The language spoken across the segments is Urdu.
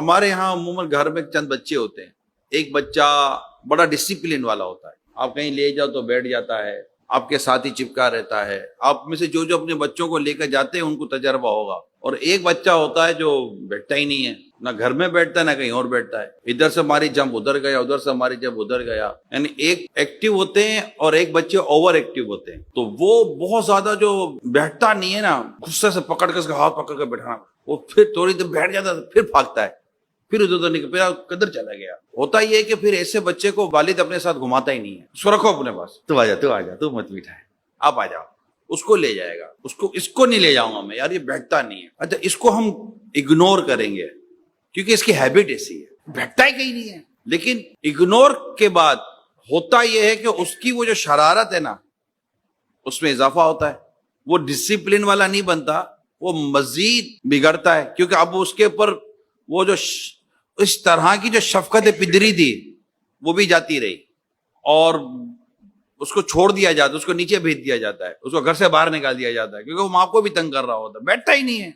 ہمارے ہاں عموماً گھر میں چند بچے ہوتے ہیں. ایک بچہ بڑا ڈسپلن والا ہوتا ہے، آپ کہیں لے جاؤ تو بیٹھ جاتا ہے، آپ کے ساتھ ہی چپکا رہتا ہے. آپ میں سے جو اپنے بچوں کو لے کر جاتے ہیں ان کو تجربہ ہوگا. اور ایک بچہ ہوتا ہے جو بیٹھتا ہی نہیں ہے، نہ گھر میں بیٹھتا ہے نہ کہیں اور بیٹھتا ہے، ادھر سے ہماری جمپ ادھر گیا، ادھر سے ہماری جمپ ادھر گیا. یعنی ایک ایکٹیو ہوتے ہیں اور ایک بچے اوور ایکٹیو ہوتے ہیں. تو وہ بہت زیادہ جو بیٹھتا نہیں ہے نا، غصے سے پکڑ کے اس کا ہاتھ پکڑ کے بیٹھانا، وہ پھر تھوڑی دیر بیٹھ جاتا ہے پھر بھاگتا ہے، پھر ادھر نکل، پھر کدھر چلا گیا. ہوتا یہ ہے کہ پھر ایسے بچے کو والد اپنے ساتھ گھماتا ہی نہیں ہے. اس کو رکھو اپنے پاس، تو آ جا تو مت بیٹھا ہے، آپ آ جاؤ. اس کو لے جائے گا، اس کو نہیں لے جاؤں گا میں، یار یہ بیٹھتا نہیں ہے. اچھا اس کو ہم اگنور کریں گے کیونکہ اس کی ہیبٹ ایسی ہے، بیٹھتا ہی کہیں نہیں ہے. لیکن اگنور کے بعد ہوتا یہ ہے کہ اس کی وہ جو شرارت ہے نا اس میں اضافہ ہوتا ہے. وہ ڈسپلن والا نہیں بنتا، وہ مزید بگڑتا ہے. کیونکہ اب اس کے اوپر وہ جو اس طرح کی جو شفقت پدری تھی وہ بھی جاتی رہی، اور اس کو چھوڑ دیا جاتا ہے، اس کو نیچے بھیج دیا جاتا ہے، اس کو گھر سے باہر نکال دیا جاتا ہے کیونکہ وہ ماں کو بھی تنگ کر رہا ہوتا ہے، بیٹھتا ہی نہیں ہے.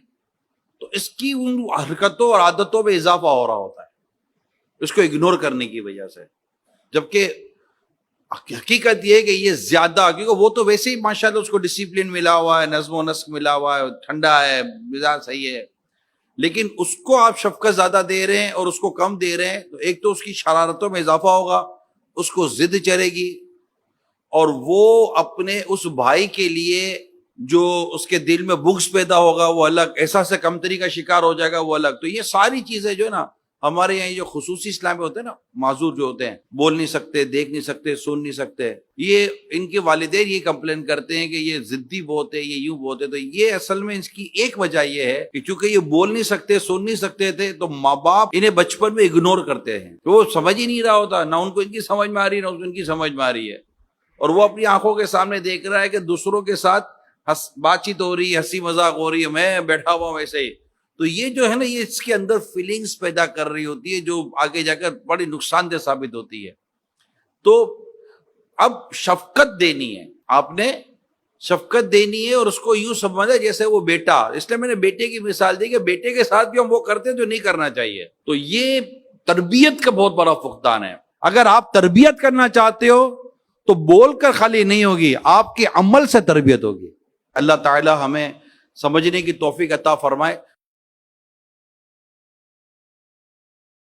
تو اس کی ان حرکتوں اور عادتوں میں اضافہ ہو رہا ہوتا ہے اس کو اگنور کرنے کی وجہ سے. جبکہ حقیقت یہ ہے کہ یہ زیادہ، کیونکہ وہ تو ویسے ہی ماشاءاللہ اس کو ڈسپلن ملا ہوا ہے، نظم و نسق ملا ہوا ہے، ٹھنڈا ہے، مزاج صحیح ہے. لیکن اس کو آپ شفقت زیادہ دے رہے ہیں اور اس کو کم دے رہے ہیں، تو ایک تو اس کی شرارتوں میں اضافہ ہوگا، اس کو ضد چڑھے گی، اور وہ اپنے اس بھائی کے لیے جو اس کے دل میں بغض پیدا ہوگا وہ الگ، احساس کمتری کا شکار ہو جائے گا وہ الگ. تو یہ ساری چیزیں جو ہے نا ہمارے یہاں جو خصوصی اسلام میں ہوتے ہیں نا، معذور جو ہوتے ہیں، بول نہیں سکتے، دیکھ نہیں سکتے، سن نہیں سکتے، یہ ان کے والدین یہ کمپلین کرتے ہیں کہ یہ ضدی بہت ہے، یہ یوں بہت ہے. تو یہ اصل میں اس کی ایک وجہ یہ ہے کہ چونکہ یہ بول نہیں سکتے، سن نہیں سکتے تھے، تو ماں باپ انہیں بچپن میں اگنور کرتے ہیں، تو وہ سمجھ ہی نہیں رہا ہوتا، نہ ان کو ان کی سمجھ میں آ رہی ہے نہ ان کی سمجھ میں آ رہی ہے. اور وہ اپنی آنکھوں کے سامنے دیکھ رہا ہے کہ دوسروں کے ساتھ بات چیت ہو رہی ہے، ہنسی مذاق ہو رہی ہے، میں بیٹھا ہوا ہوں ویسے ہی. تو یہ جو ہے نا، یہ اس کے اندر فیلنگز پیدا کر رہی ہوتی ہے جو آگے جا کر بڑی نقصان دہ ثابت ہوتی ہے. تو اب شفقت دینی ہے، آپ نے شفقت دینی ہے، اور اس کو یوں سمجھا جیسے وہ بیٹا. اس لیے میں نے بیٹے کی مثال دی کہ بیٹے کے ساتھ بھی ہم وہ کرتے ہیں جو نہیں کرنا چاہیے. تو یہ تربیت کا بہت بڑا فقدان ہے. اگر آپ تربیت کرنا چاہتے ہو تو بول کر خالی نہیں ہوگی، آپ کے عمل سے تربیت ہوگی. اللہ تعالی ہمیں سمجھنے کی توفیق عطا فرمائے.